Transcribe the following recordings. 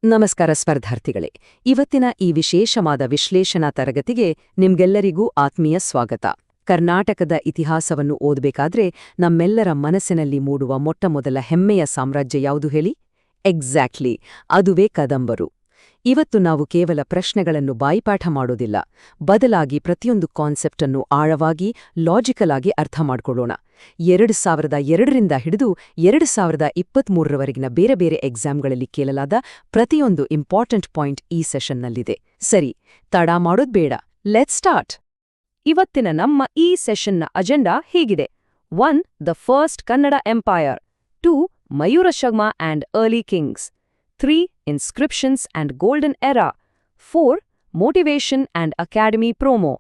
ನಮಸ್ಕಾರ ಸ್ಪರ್ಧಾರ್ಥಿಗಳೇ, ಇವತ್ತಿನ ಈ ವಿಶೇಷವಾದ ವಿಶ್ಲೇಷಣಾ ತರಗತಿಗೆ ನಿಮ್ಗೆಲ್ಲರಿಗೂ ಆತ್ಮೀಯ ಸ್ವಾಗತ. ಕರ್ನಾಟಕದ ಇತಿಹಾಸವನ್ನು ಓದಬೇಕಾದ್ರೆ ನಮ್ಮೆಲ್ಲರ ಮನಸ್ಸಿನಲ್ಲಿ ಮೂಡುವ ಮೊಟ್ಟಮೊದಲ ಹೆಮ್ಮೆಯ ಸಾಮ್ರಾಜ್ಯ ಯಾವುದು ಹೇಳಿ? ಎಕ್ಸಾಕ್ಟ್ಲಿ, ಅದುವೇ ಕದಂಬರು. ಇವತ್ತು ನಾವು ಕೇವಲ ಪ್ರಶ್ನೆಗಳನ್ನು ಬಾಯಿಪಾಠ ಮಾಡೋದಿಲ್ಲ, ಬದಲಾಗಿ ಪ್ರತಿಯೊಂದು ಕಾನ್ಸೆಪ್ಟ್ ಅನ್ನು ಆಳವಾಗಿ, ಲಾಜಿಕಲ್ ಆಗಿ ಅರ್ಥ ಮಾಡ್ಕೊಳ್ಳೋಣ. 2002ರಿಂದ ಹಿಡಿದು 2023ರವರೆಗಿನ ಬೇರೆ ಬೇರೆ ಎಕ್ಸಾಮ್ಗಳಲ್ಲಿ ಕೇಳಲಾದ ಪ್ರತಿಯೊಂದು ಇಂಪಾರ್ಟೆಂಟ್ ಪಾಯಿಂಟ್ ಈ ಸೆಷನ್ನಲ್ಲಿದೆ. ಸರಿ, ತಡ ಮಾಡೋದ್ ಬೇಡ, ಲೆಟ್ಸ್ ಸ್ಟಾರ್ಟ್. ಇವತ್ತಿನ ನಮ್ಮ ಈ ಸೆಷನ್ನ ಅಜೆಂಡಾ ಹೀಗಿದೆ: 1. The first Kannada empire. 2. Mayurasharma and early kings. 3. Inscriptions and Golden Era. 4. Motivation and Academy Promo.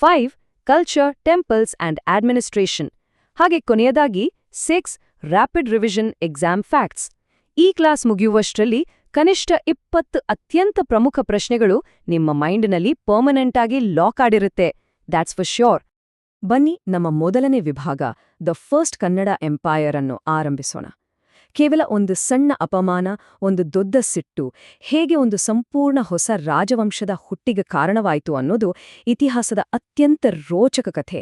5. Culture, Temples and Administration. ಹಾಗೆ ಕೊನೆಯದಾಗಿ 6. Rapid Revision Exam Facts. ಈ ಕ್ಲಾಸ್ ಮುಗಿಯುವಷ್ಟರಲ್ಲಿ ಕನಿಷ್ಠ 20 ಅತ್ಯಂತ ಪ್ರಮುಖ ಪ್ರಶ್ನೆಗಳು ನಿಮ್ಮ ಮೈಂಡ್ನಲ್ಲಿ ಪರ್ಮನೆಂಟ್ ಆಗಿ ಲಾಕ್ ಆಗಿರುತ್ತೆ. That's for sure. ಬನ್ನಿ ನಮ್ಮ ಮೊದಲನೇ ವಿಭಾಗ, ದ ಫಸ್ಟ್ ಕನ್ನಡ ಎಂಪೈರ್ ಅನ್ನು ಆರಂಭಿಸೋಣ. ಕೇವಲ ಒಂದು ಸಣ್ಣ ಅಪಮಾನ, ಒಂದು ದೊಡ್ಡ ಸಿಟ್ಟು, ಹೇಗೆ ಒಂದು ಸಂಪೂರ್ಣ ಹೊಸ ರಾಜವಂಶದ ಹುಟ್ಟಿಗೆ ಕಾರಣವಾಯಿತು ಅನ್ನೋದು ಇತಿಹಾಸದ ಅತ್ಯಂತ ರೋಚಕ ಕಥೆ.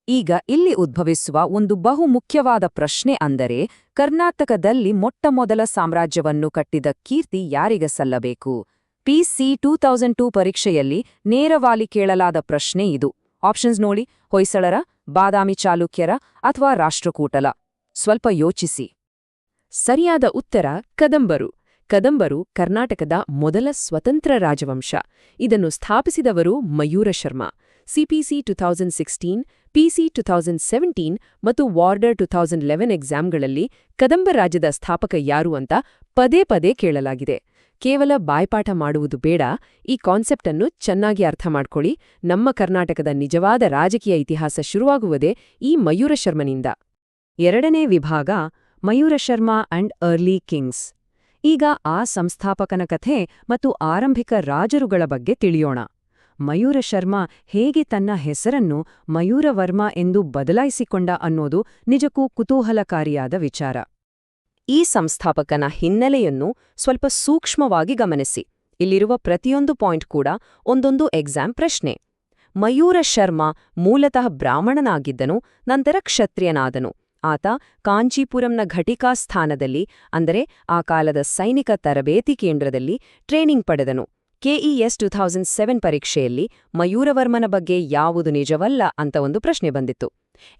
ಈಗ ಇಲ್ಲಿ ಉದ್ಭವಿಸುವ ಒಂದು ಬಹುಮುಖ್ಯವಾದ ಪ್ರಶ್ನೆ ಅಂದರೆ, ಕರ್ನಾಟಕದಲ್ಲಿ ಮೊಟ್ಟಮೊದಲ ಸಾಮ್ರಾಜ್ಯವನ್ನು ಕಟ್ಟಿದ ಕೀರ್ತಿ ಯಾರಿಗೆ ಸಲ್ಲಬೇಕು? PC 2002 ಪರೀಕ್ಷೆಯಲ್ಲಿ ನೇರವಾಗಿ ಕೇಳಲಾದ ಪ್ರಶ್ನೆ ಇದು. ಆಪ್ಷನ್ಸ್ ನೋಡಿ: ಹೊಯ್ಸಳರ, ಬಾದಾಮಿ ಚಾಲುಕ್ಯರ ಅಥವಾ ರಾಷ್ಟ್ರಕೂಟಲ. ಸ್ವಲ್ಪ ಯೋಚಿಸಿ. ಸರಿಯಾದ ಉತ್ತರ ಕದಂಬರು. ಕದಂಬರು ಕರ್ನಾಟಕದ ಮೊದಲ ಸ್ವತಂತ್ರ ರಾಜವಂಶ. ಇದನ್ನು ಸ್ಥಾಪಿಸಿದವರು ಮಯೂರಶರ್ಮ. CPC 2016, PC 2017 ಮತ್ತು ವಾರ್ಡರ್ 2011 ಎಕ್ಸಾಮ್ಗಳಲ್ಲಿ ಕದಂಬ ರಾಜ್ಯದ ಸ್ಥಾಪಕ ಯಾರು ಅಂತ ಪದೇ ಪದೇ ಕೇಳಲಾಗಿದೆ. ಕೇವಲ ಬಾಯ್ಪಾಠ ಮಾಡುವುದು ಬೇಡ, ಈ ಕಾನ್ಸೆಪ್ಟ್ ಅನ್ನು ಚೆನ್ನಾಗಿ ಅರ್ಥ ಮಾಡ್ಕೊಳ್ಳಿ. ನಮ್ಮ ಕರ್ನಾಟಕದ ನಿಜವಾದ ರಾಜಕೀಯ ಇತಿಹಾಸ ಶುರುವಾಗುವುದೇ ಈ ಮಯೂರಶರ್ಮನಿಂದ. ಎರಡನೇ ವಿಭಾಗ, ಮಯೂರಶರ್ಮ ಅಂಡ್ ಅರ್ಲಿ ಕಿಂಗ್ಸ್. ಈಗ ಆ ಸಂಸ್ಥಾಪಕನ ಕಥೆ ಮತ್ತು ಆರಂಭಿಕ ರಾಜರುಗಳ ಬಗ್ಗೆ ತಿಳಿಯೋಣ. ಮಯೂರಶರ್ಮ ಹೇಗೆ ತನ್ನ ಹೆಸರನ್ನು ಮಯೂರವರ್ಮ ಎಂದು ಬದಲಾಯಿಸಿಕೊಂಡ ಅನ್ನೋದು ನಿಜಕ್ಕೂ ಕುತೂಹಲಕಾರಿಯಾದ ವಿಚಾರ. ಈ ಸಂಸ್ಥಾಪಕನ ಹಿನ್ನೆಲೆಯನ್ನು ಸ್ವಲ್ಪ ಸೂಕ್ಷ್ಮವಾಗಿ ಗಮನಿಸಿ. ಇಲ್ಲಿರುವ ಪ್ರತಿಯೊಂದು ಪಾಯಿಂಟ್ ಕೂಡ ಒಂದೊಂದು ಎಕ್ಸಾಮ್ ಪ್ರಶ್ನೆ. ಮಯೂರಶರ್ಮ ಮೂಲತಃ ಬ್ರಾಹ್ಮಣನಾಗಿದ್ದನು, ನಂತರ ಕ್ಷತ್ರಿಯನಾದನು. ಆತ ಕಾಂಚೀಪುರಂನ ಘಟಿಕಾ ಸ್ಥಾನದಲ್ಲಿ, ಅಂದರೆ ಆ ಕಾಲದ ಸೈನಿಕ ತರಬೇತಿ ಕೇಂದ್ರದಲ್ಲಿ ಟ್ರೈನಿಂಗ್ ಪಡೆದನು. KES 2007 ಪರೀಕ್ಷೆಯಲ್ಲಿ ಮಯೂರವರ್ಮನ ಬಗ್ಗೆ ಯಾವುದು ನಿಜವಲ್ಲ ಅಂತ ಒಂದು ಪ್ರಶ್ನೆ ಬಂದಿತ್ತು.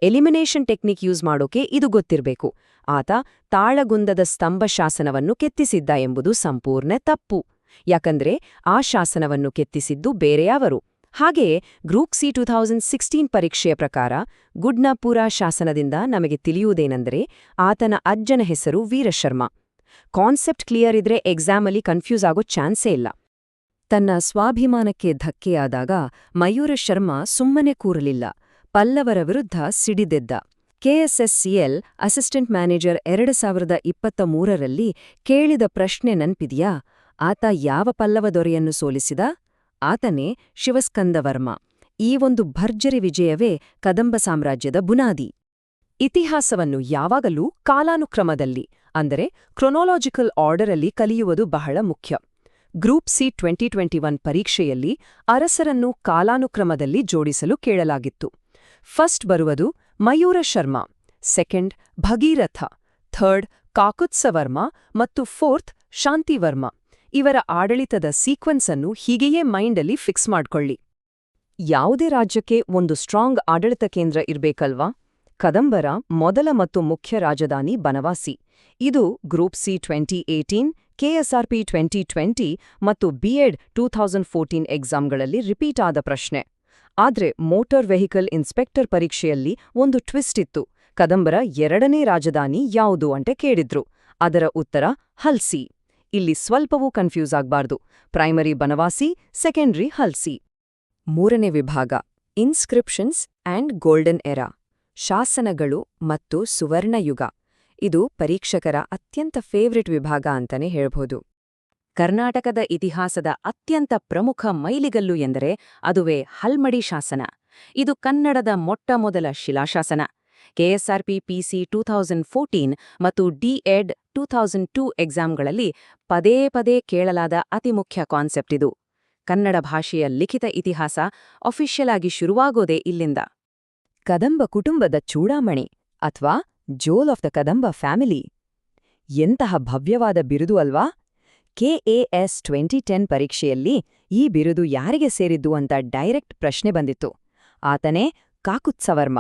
ಎಲಿಮಿನೇಷನ್ ಟೆಕ್ನಿಕ್ ಯೂಸ್ ಮಾಡೋಕೆ ಇದು ಗೊತ್ತಿರಬೇಕು. ಆತ ತಾಳಗುಂದದ ಸ್ತಂಭ ಶಾಸನವನ್ನು ಕೆತ್ತಿಸಿದ್ದ ಎಂಬುದು ಸಂಪೂರ್ಣ ತಪ್ಪು. ಯಾಕಂದ್ರೆ ಆ ಶಾಸನವನ್ನು ಕೆತ್ತಿಸಿದ್ದು ಬೇರೆಯವರು. ಹಾಗೆಯೇ ಗ್ರೂಪ್ C 2016 ಪರೀಕ್ಷೆಯ ಪ್ರಕಾರ ಗುಡ್ನಪುರ ಶಾಸನದಿಂದ ನಮಗೆ ತಿಳಿಯುವುದೇನೆಂದರೆ, ಆತನ ಅಜ್ಜನ ಹೆಸರು ವೀರಶರ್ಮ. ಕಾನ್ಸೆಪ್ಟ್ ಕ್ಲಿಯರ್ ಇದ್ರೆ ಎಕ್ಸಾಮಲ್ಲಿ ಕನ್ಫ್ಯೂಸ್ ಆಗೋ ಚಾನ್ಸೇ ಇಲ್ಲ. ತನ್ನ ಸ್ವಾಭಿಮಾನಕ್ಕೆ ಧಕ್ಕೆಯಾದಾಗ ಮಯೂರಶರ್ಮ ಸುಮ್ಮನೆ ಕೂರಲಿಲ್ಲ, ಪಲ್ಲವರ ವಿರುದ್ಧ ಸಿಡಿದೆದ್ದ. KSSCL ಅಸಿಸ್ಟೆಂಟ್ ಮ್ಯಾನೇಜರ್ 2023ರಲ್ಲಿ ಕೇಳಿದ ಪ್ರಶ್ನೆ ನೆನ್ಪಿದ್ಯಾ? ಆತ ಯಾವ ಪಲ್ಲವ ದೊರೆಯನ್ನು ಸೋಲಿಸಿದ? ಆತನೇ ಶಿವಸ್ಕಂದವರ್ಮ. ಈ ಒಂದು ಭರ್ಜರಿ ವಿಜಯವೇ ಕದಂಬ ಸಾಮ್ರಾಜ್ಯದ ಬುನಾದಿ. ಇತಿಹಾಸವನ್ನು ಯಾವಾಗಲೂ ಕಾಲಾನುಕ್ರಮದಲ್ಲಿ, ಅಂದರೆ ಕ್ರೊನೊಲಾಜಿಕಲ್ ಆರ್ಡರಲ್ಲಿ ಕಲಿಯುವುದು ಬಹಳ ಮುಖ್ಯ. ಗ್ರೂಪ್ C 2021 ಪರೀಕ್ಷೆಯಲ್ಲಿ ಅರಸರನ್ನು ಕಾಲಾನುಕ್ರಮದಲ್ಲಿ ಜೋಡಿಸಲು ಕೇಳಲಾಗಿತ್ತು. ಫಸ್ಟ್ ಬರುವುದು ಮಯೂರಶರ್ಮ, ಸೆಕೆಂಡ್ ಭಗೀರಥ, ಥರ್ಡ್ ಕಾಕುತ್ಸವರ್ಮ ಮತ್ತು ಫೋರ್ತ್ ಶಾಂತಿವರ್ಮ. ಇವರ ಆಡಳಿತದ ಸೀಕ್ವೆನ್ಸ್ ಅನ್ನು ಹೀಗೆಯೇ ಮೈಂಡಲ್ಲಿ ಫಿಕ್ಸ್ ಮಾಡ್ಕೊಳ್ಳಿ. ಯಾವುದೇ ರಾಜ್ಯಕ್ಕೆ ಒಂದು ಸ್ಟ್ರಾಂಗ್ ಆಡಳಿತ ಕೇಂದ್ರ ಇರ್ಬೇಕಲ್ವಾ? ಕದಂಬರ ಮೊದಲ ಮತ್ತು ಮುಖ್ಯ ರಾಜಧಾನಿ ಬನವಾಸಿ. ಇದು ಗ್ರೂಪ್ C 2018, KSRP 2020 ಮತ್ತು B.Ed 2014 ಎಕ್ಸಾಮ್ಗಳಲ್ಲಿ ರಿಪೀಟ್ ಆದ ಪ್ರಶ್ನೆ. ಆದ್ರೆ ಮೋಟಾರ್ ವೆಹಿಕಲ್ ಇನ್ಸ್ಪೆಕ್ಟರ್ ಪರೀಕ್ಷೆಯಲ್ಲಿ ಒಂದು ಟ್ವಿಸ್ಟ್ ಇತ್ತು. ಕದಂಬರ ಎರಡನೇ ರಾಜಧಾನಿ ಯಾವುದು ಅಂತ ಕೇಳಿದ್ರು. ಅದರ ಉತ್ತರ ಹಲ್ಸಿ. ಇಲ್ಲಿ ಸ್ವಲ್ಪವೂ ಕನ್ಫ್ಯೂಸ್ ಆಗ್ಬಾರ್ದು. Primary Banavasi, secondary Halsi. ಮೂರನೇ ವಿಭಾಗ, ಇನ್ಸ್ಕ್ರಿಪ್ಷನ್ಸ್ ಆ್ಯಂಡ್ ಗೋಲ್ಡನ್ ಎರಾ. ಶಾಸನಗಳು ಮತ್ತು ಸುವರ್ಣಯುಗ. ಇದು ಪರೀಕ್ಷಕರ ಅತ್ಯಂತ ಫೇವ್ರೆಟ್ ವಿಭಾಗ ಅಂತಾನೆ ಹೇಳ್ಬೋದು. ಕರ್ನಾಟಕದ ಇತಿಹಾಸದ ಅತ್ಯಂತ ಪ್ರಮುಖ ಮೈಲಿಗಲ್ಲು ಎಂದರೆ ಅದುವೇ ಹಲ್ಮಡಿ ಶಾಸನ. ಇದು ಕನ್ನಡದ ಮೊಟ್ಟಮೊದಲ ಶಿಲಾಶಾಸನ. ಕೆಎಸ್ಆರ್ಪಿ ಪಿಸಿ 2014 ಮತ್ತು ಡಿಎಡ್ 2002 ಎಕ್ಸಾಮ್ಗಳಲ್ಲಿ ಪದೇ ಪದೇ ಕೇಳಲಾದ ಅತಿ ಮುಖ್ಯ ಕಾನ್ಸೆಪ್ಟ್ ಇದು. ಕನ್ನಡ ಭಾಷೆಯ ಲಿಖಿತ ಇತಿಹಾಸ ಅಫಿಷಿಯಲ್ ಆಗಿ ಶುರುವಾಗೋದೇ ಇಲ್ಲಿಂದ. ಕದಂಬ ಕುಟುಂಬದ ಚೂಡಾಮಣಿ ಅಥವಾ ಜೋಲ್ ಆಫ್ ದ ಕದಂಬ ಫ್ಯಾಮಿಲಿ. ಎಂತಹ ಭವ್ಯವಾದ ಬಿರುದು ಅಲ್ವಾ? ಕೆಎಎಸ್ 2010 ಪರೀಕ್ಷೆಯಲ್ಲಿ ಈ ಬಿರುದು ಯಾರಿಗೆ ಸೇರಿದ್ದು ಅಂತ ಡೈರೆಕ್ಟ್ ಪ್ರಶ್ನೆ ಬಂದಿತ್ತು. ಆತನೇ ಕಾಕುತ್ಸವರ್ಮ.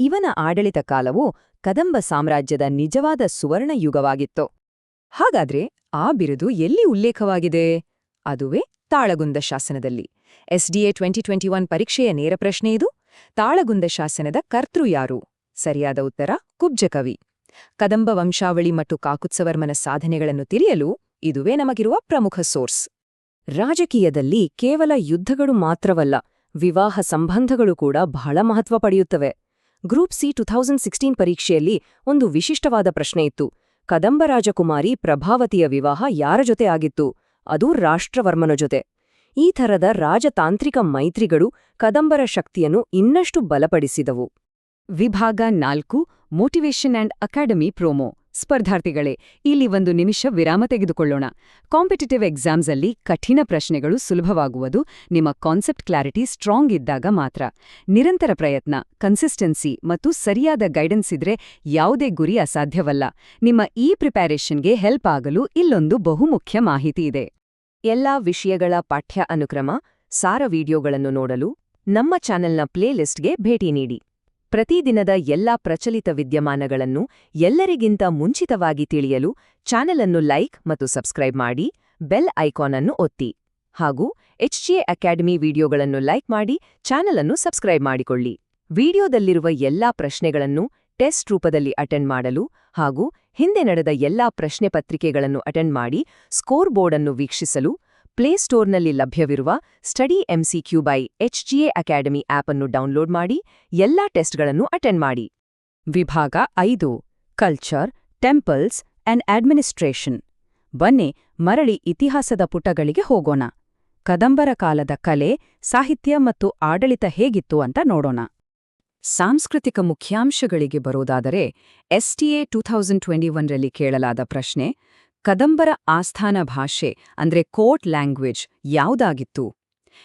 ಇವನ ಆಡಳಿತ ಕಾಲವು ಕದಂಬ ಸಾಮ್ರಾಜ್ಯದ ನಿಜವಾದ ಸುವರ್ಣ ಯುಗವಾಗಿತ್ತು. ಹಾಗಾದ್ರೆ ಆ ಬಿರುದು ಎಲ್ಲಿ ಉಲ್ಲೇಖವಾಗಿದೆ? ಅದುವೇ ತಾಳಗುಂದ ಶಾಸನದಲ್ಲಿ. ಎಸ್ಡಿಎ 2021 ಪರೀಕ್ಷೆಯ ನೇರ ಪ್ರಶ್ನೆ ಇದು. ತಾಳಗುಂದ ಶಾಸನದ ಕರ್ತೃ ಯಾರು? ಸರಿಯಾದ ಉತ್ತರ ಕುಬ್ಜಕವಿ. ಕದಂಬ ವಂಶಾವಳಿ ಮತ್ತು ಕಾಕುತ್ಸವರ್ಮನ ಸಾಧನೆಗಳನ್ನು ತಿಳಿಯಲು ಇದುವೇ ನಮಗಿರುವ ಪ್ರಮುಖ ಸೋರ್ಸ್. ರಾಜಕೀಯದಲ್ಲಿ ಕೇವಲ ಯುದ್ಧಗಳು ಮಾತ್ರವಲ್ಲ, ವಿವಾಹ ಸಂಬಂಧಗಳು ಕೂಡ ಬಹಳ ಮಹತ್ವ ಪಡೆಯುತ್ತವೆ. ಗ್ರೂಪ್ ಸಿ 2016 ಪರೀಕ್ಷೆಯಲ್ಲಿ ಒಂದು ವಿಶಿಷ್ಟವಾದ ಪ್ರಶ್ನೆ ಇತ್ತು. ಕದಂಬ ರಾಜಕುಮಾರಿ ಪ್ರಭಾವತಿಯ ವಿವಾಹ ಯಾರ ಜೊತೆ ಆಗಿತ್ತು? ಅದು ರಾಷ್ಟ್ರವರ್ಮನ ಜೊತೆ. ಈ ಥರದ ರಾಜತಾಂತ್ರಿಕ ಮೈತ್ರಿಗಳು ಕದಂಬರ ಶಕ್ತಿಯನ್ನು ಇನ್ನಷ್ಟು ಬಲಪಡಿಸಿದವು. ವಿಭಾಗ 4 ಮೋಟಿವೇಶನ್ ಆಂಡ್ ಅಕಾಡೆಮಿ ಪ್ರೋಮೋ. ಸ್ಪರ್ಧಾರ್ಥಿಗಳೇ, ಇಲ್ಲಿ ಒಂದು ನಿಮಿಷ ವಿರಾಮ ತೆಗೆದುಕೊಳ್ಳೋಣ. ಕಾಂಪಿಟಿಟಿವ್ ಎಕ್ಸಾಮ್ಸಲ್ಲಿ ಕಠಿಣ ಪ್ರಶ್ನೆಗಳು ಸುಲಭವಾಗುವುದು ನಿಮ್ಮ ಕಾನ್ಸೆಪ್ಟ್ ಕ್ಲಾರಿಟಿ ಸ್ಟ್ರಾಂಗ್ ಇದ್ದಾಗ ಮಾತ್ರ. ನಿರಂತರ ಪ್ರಯತ್ನ, ಕನ್ಸಿಸ್ಟೆನ್ಸಿ ಮತ್ತು ಸರಿಯಾದ ಗೈಡೆನ್ಸ್ ಇದ್ರೆ ಯಾವುದೇ ಗುರಿ ಅಸಾಧ್ಯವಲ್ಲ. ನಿಮ್ಮ ಈ ಪ್ರಿಪ್ಯಾರೇಷನ್ಗೆ ಹೆಲ್ಪ್ ಆಗಲು ಇಲ್ಲೊಂದು ಬಹುಮುಖ್ಯ ಮಾಹಿತಿ ಇದೆ. ಎಲ್ಲಾ ವಿಷಯಗಳ ಪಾಠ್ಯ ಅನುಕ್ರಮ, ಸಾರ ವಿಡಿಯೋಗಳನ್ನು ನೋಡಲು ನಮ್ಮ ಚಾನೆಲ್ನ ಪ್ಲೇಲಿಸ್ಟ್ಗೆ ಭೇಟಿ ನೀಡಿ. ಪ್ರತಿದಿನದ ಎಲ್ಲಾ ಪ್ರಚಲಿತ ವಿದ್ಯಮಾನಗಳನ್ನು ಎಲ್ಲರಿಗಿಂತ ಮುಂಚಿತವಾಗಿ ತಿಳಿಯಲು ಚಾನೆಲ್ ಅನ್ನು ಲೈಕ್ ಮತ್ತು ಸಬ್ಸ್ಕ್ರೈಬ್ ಮಾಡಿ, ಬೆಲ್ ಐಕಾನ್ ಅನ್ನು ಒತ್ತಿ. ಹಾಗೂ ಎಚ್ಜಿಎ ಅಕಾಡೆಮಿ ವಿಡಿಯೋಗಳನ್ನು ಲೈಕ್ ಮಾಡಿ ಚಾನೆಲ್ ಅನ್ನು ಸಬ್ಸ್ಕ್ರೈಬ್ ಮಾಡಿಕೊಳ್ಳಿ. ವಿಡಿಯೋದಲ್ಲಿರುವ ಎಲ್ಲಾ ಪ್ರಶ್ನೆಗಳನ್ನು ಟೆಸ್ಟ್ ರೂಪದಲ್ಲಿ ಅಟೆಂಡ್ ಮಾಡಲು ಹಾಗೂ ಹಿಂದೆ ನಡೆದ ಎಲ್ಲಾ ಪ್ರಶ್ನೆ ಪತ್ರಿಕೆಗಳನ್ನು ಅಟೆಂಡ್ ಮಾಡಿ ಸ್ಕೋರ್ ಬೋರ್ಡ್ ಅನ್ನು ವೀಕ್ಷಿಸಲು ಪ್ಲೇಸ್ಟೋರ್ನಲ್ಲಿ ಲಭ್ಯವಿರುವ study MCQ by ಎಚ್ಜಿಎ academy app ಅನ್ನು ಡೌನ್ಲೋಡ್ ಮಾಡಿ ಎಲ್ಲಾ ಟೆಸ್ಟ್ಗಳನ್ನು ಅಟೆಂಡ್ ಮಾಡಿ. ವಿಭಾಗ 5 ಕಲ್ಚರ್, ಟೆಂಪಲ್ಸ್ ಅಂಡ್ ಅಡ್ಮಿನಿಸ್ಟ್ರೇಷನ್. ಬನ್ನಿ ಮರಳಿ ಇತಿಹಾಸದ ಪುಟಗಳಿಗೆ ಹೋಗೋಣ. ಕದಂಬರ ಕಾಲದ ಕಲೆ, ಸಾಹಿತ್ಯ ಮತ್ತು ಆಡಳಿತ ಹೇಗಿತ್ತು ಅಂತ ನೋಡೋಣ. ಸಾಂಸ್ಕೃತಿಕ ಮುಖ್ಯಾಂಶಗಳಿಗೆ ಬರೋದಾದರೆ ಎಸ್ಟಿಎ 2021ರಲ್ಲಿ ಕೇಳಲಾದ ಪ್ರಶ್ನೆ, ಕದಂಬರ ಆಸ್ಥಾನ ಭಾಷೆ ಅಂದ್ರೆ ಕೋರ್ಟ್ ಲ್ಯಾಂಗ್ವೇಜ್ ಯಾವುದಾಗಿತ್ತು?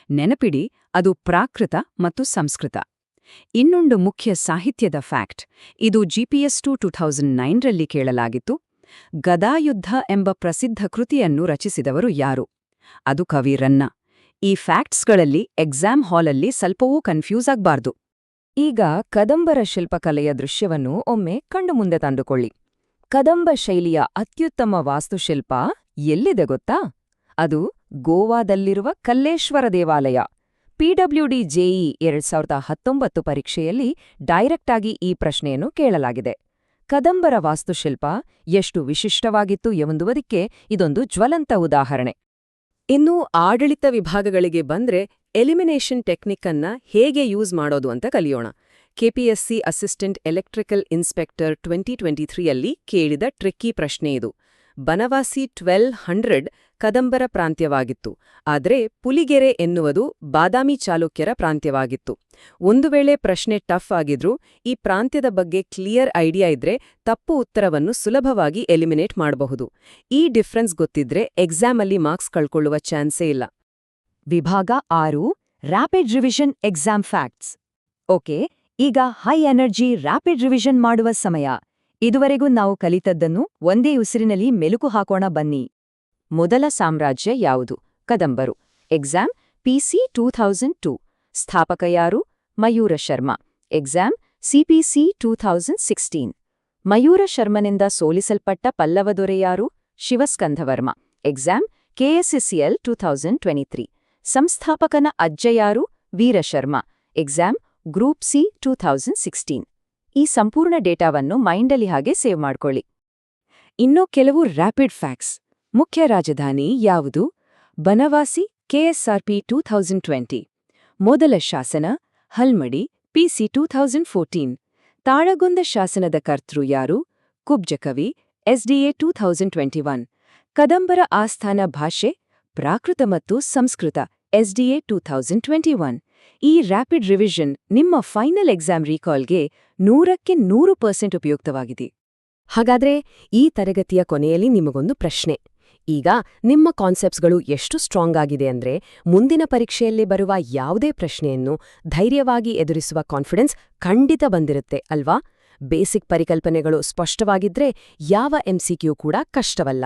ನೆನಪಿಡಿ, ಅದು ಪ್ರಾಕೃತ ಮತ್ತು ಸಂಸ್ಕೃತ. ಇನ್ನೊಂದು ಮುಖ್ಯ ಸಾಹಿತ್ಯದ ಫ್ಯಾಕ್ಟ್, ಇದು ಜಿಪಿಎಸ್ 2009ರಲ್ಲಿ ಕೇಳಲಾಗಿತ್ತು. ಗದಾಯುದ್ಧ ಎಂಬ ಪ್ರಸಿದ್ಧ ಕೃತಿಯನ್ನು ರಚಿಸಿದವರು ಯಾರು? ಅದು ಕವಿ ರನ್ನ. ಈ ಫ್ಯಾಕ್ಟ್ಸ್ಗಳಲ್ಲಿ ಎಕ್ಸಾಮ್ ಹಾಲಲ್ಲಿ ಸ್ವಲ್ಪವೂ ಕನ್ಫ್ಯೂಸ್ ಆಗ್ಬಾರ್ದು. ಈಗ ಕದಂಬರ ಶಿಲ್ಪಕಲೆಯ ದೃಶ್ಯವನ್ನು ಒಮ್ಮೆ ಕಣ್ಣು ಮುಂದೆ ತಂದುಕೊಳ್ಳಿ. ಕದಂಬ ಶೈಲಿಯ ಅತ್ಯುತ್ತಮ ವಾಸ್ತುಶಿಲ್ಪ ಎಲ್ಲಿದೆ ಗೊತ್ತಾ? ಅದು ಗೋವಾದಲ್ಲಿರುವ ಕಲ್ಲೇಶ್ವರ ದೇವಾಲಯ. ಪಿಡಬ್ಲ್ಯೂಡಿ ಜೆಇ 2019 ಪರೀಕ್ಷೆಯಲ್ಲಿ ಡೈರೆಕ್ಟ್ ಆಗಿ ಈ ಪ್ರಶ್ನೆಯನ್ನು ಕೇಳಲಾಗಿದೆ. ಕದಂಬರ ವಾಸ್ತುಶಿಲ್ಪ ಎಷ್ಟು ವಿಶಿಷ್ಟವಾಗಿತ್ತು ಎಂಬುದಕ್ಕೆ ಇದೊಂದು ಜ್ವಲಂತ ಉದಾಹರಣೆ. ಇನ್ನು ಆಡಳಿತ ವಿಭಾಗಗಳಿಗೆ ಬಂದ್ರೆ ಎಲಿಮಿನೇಷನ್ ಟೆಕ್ನಿಕ್ ಅನ್ನ ಹೇಗೆ ಯೂಸ್ ಮಾಡೋದು ಅಂತ ಕಲಿಯೋಣ. ಕೆಪಿಎಸ್ಸಿ ಅಸಿಸ್ಟೆಂಟ್ ಎಲೆಕ್ಟ್ರಿಕಲ್ ಇನ್ಸ್ಪೆಕ್ಟರ್ 2023ಯಲ್ಲಿ ಕೇಳಿದ ಟ್ರಿಕ್ಕಿ ಪ್ರಶ್ನೆ ಇದು. ಬನವಾಸಿ 1200 ಕದಂಬರ ಪ್ರಾಂತ್ಯವಾಗಿತ್ತು, ಆದರೆ ಪುಲಿಗೆರೆ ಎನ್ನುವುದು ಬಾದಾಮಿ ಚಾಲುಕ್ಯರ ಪ್ರಾಂತ್ಯವಾಗಿತ್ತು. ಒಂದು ವೇಳೆ ಪ್ರಶ್ನೆ ಟಫ್ ಆಗಿದ್ರೂ ಈ ಪ್ರಾಂತ್ಯದ ಬಗ್ಗೆ ಕ್ಲಿಯರ್ ಐಡಿಯಾ ಇದ್ರೆ ತಪ್ಪು ಉತ್ತರವನ್ನು ಸುಲಭವಾಗಿ ಎಲಿಮಿನೇಟ್ ಮಾಡಬಹುದು. ಈ ಡಿಫ್ರೆನ್ಸ್ ಗೊತ್ತಿದ್ರೆ ಎಕ್ಸಾಮಲ್ಲಿ ಮಾರ್ಕ್ಸ್ ಕಳ್ಕೊಳ್ಳುವ ಚಾನ್ಸೇ ಇಲ್ಲ. ವಿಭಾಗ 6 rapid revision exam facts. Okay, ಈಗ ಹೈ ಎನರ್ಜಿ ರ್ಯಾಪಿಡ್ ರಿವಿಷನ್ ಮಾಡುವ ಸಮಯ. ಇದುವರೆಗೂ ನಾವು ಕಲಿತದ್ದನ್ನು ಒಂದೇ ಉಸಿರಿನಲ್ಲಿ ಮೆಲುಕು ಹಾಕೋಣ ಬನ್ನಿ. ಮೊದಲ ಸಾಮ್ರಾಜ್ಯ ಯಾವುದು? ಕದಂಬರು. Exam PC 2002. ಸ್ಥಾಪಕ ಯಾರು? ಮಯೂರ ಶರ್ಮ. Exam CPC 2016. ಮಯೂರ ಶರ್ಮನಿಂದ ಸೋಲಿಸಲ್ಪಟ್ಟ ಪಲ್ಲವ ದೊರೆ ಯಾರು? ಶಿವಸ್ಕಂಧವರ್ಮ. Exam KSCL 2023. ಸಂಸ್ಥಾಪಕನ ಅಜ್ಜ ಯಾರು? ವೀರಶರ್ಮ. Exam group C 2016. ಈ ಸಂಪೂರ್ಣ ಡೇಟಾವನ್ನು ಮೈಂಡಲ್ಲಿ ಹಾಗೆ ಸೇವ್ ಮಾಡ್ಕೊಳ್ಳಿ. ಇನ್ನೂ ಕೆಲವು ರ್ಯಾಪಿಡ್ ಫ್ಯಾಕ್ಟ್ಸ್. ಮುಖ್ಯ ರಾಜಧಾನಿ ಯಾವುದು? ಬನವಾಸಿ. ಕೆಎಸ್ಆರ್ಪಿ 2020. ಮೊದಲ ಶಾಸನ ಹಲ್ಮಡಿ. ಪಿಸಿ 2014. ತಾಳಗುಂದ ಶಾಸನದ ಕರ್ತೃ ಯಾರು? ಕುಬ್ಜಕವಿ. ಎಸ್ಡಿಎ 2021. ಕದಂಬರ ಆಸ್ಥಾನ ಭಾಷೆ ಪ್ರಾಕೃತ ಮತ್ತು ಸಂಸ್ಕೃತ. ಎಸ್ಡಿಎ 2021. ಈ ರ್ಯಾಪಿಡ್ ರಿವಿಷನ್ ನಿಮ್ಮ ಫೈನಲ್ ಎಕ್ಸಾಮ್ ರೀಕಾಲ್ಗೆ 100% ಉಪಯುಕ್ತವಾಗಿದೆ. ಹಾಗಾದ್ರೆ ಈ ತರಗತಿಯ ಕೊನೆಯಲ್ಲಿ ನಿಮಗೊಂದು ಪ್ರಶ್ನೆ. ಈಗ ನಿಮ್ಮ ಕಾನ್ಸೆಪ್ಟ್ಸ್ಗಳು ಎಷ್ಟು ಸ್ಟ್ರಾಂಗ್ ಆಗಿದೆ ಅಂದ್ರೆ ಮುಂದಿನ ಪರೀಕ್ಷೆಯಲ್ಲಿ ಬರುವ ಯಾವುದೇ ಪ್ರಶ್ನೆಯನ್ನು ಧೈರ್ಯವಾಗಿ ಎದುರಿಸುವ ಕಾನ್ಫಿಡೆನ್ಸ್ ಖಂಡಿತ ಬಂದಿರುತ್ತೆ ಅಲ್ವಾ? ಬೇಸಿಕ್ ಪರಿಕಲ್ಪನೆಗಳು ಸ್ಪಷ್ಟವಾಗಿದ್ರೆ ಯಾವ MCQ ಕೂಡ ಕಷ್ಟವಲ್ಲ.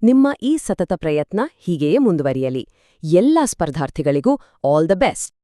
ನಿಮ್ಮ ಈ ಸತತ ಪ್ರಯತ್ನ ಹೀಗೆಯೇ ಮುಂದುವರಿಯಲಿ. ಎಲ್ಲ ಸ್ಪರ್ಧಾರ್ಥಿಗಳಿಗೂ ಆಲ್ ದ ಬೆಸ್ಟ್.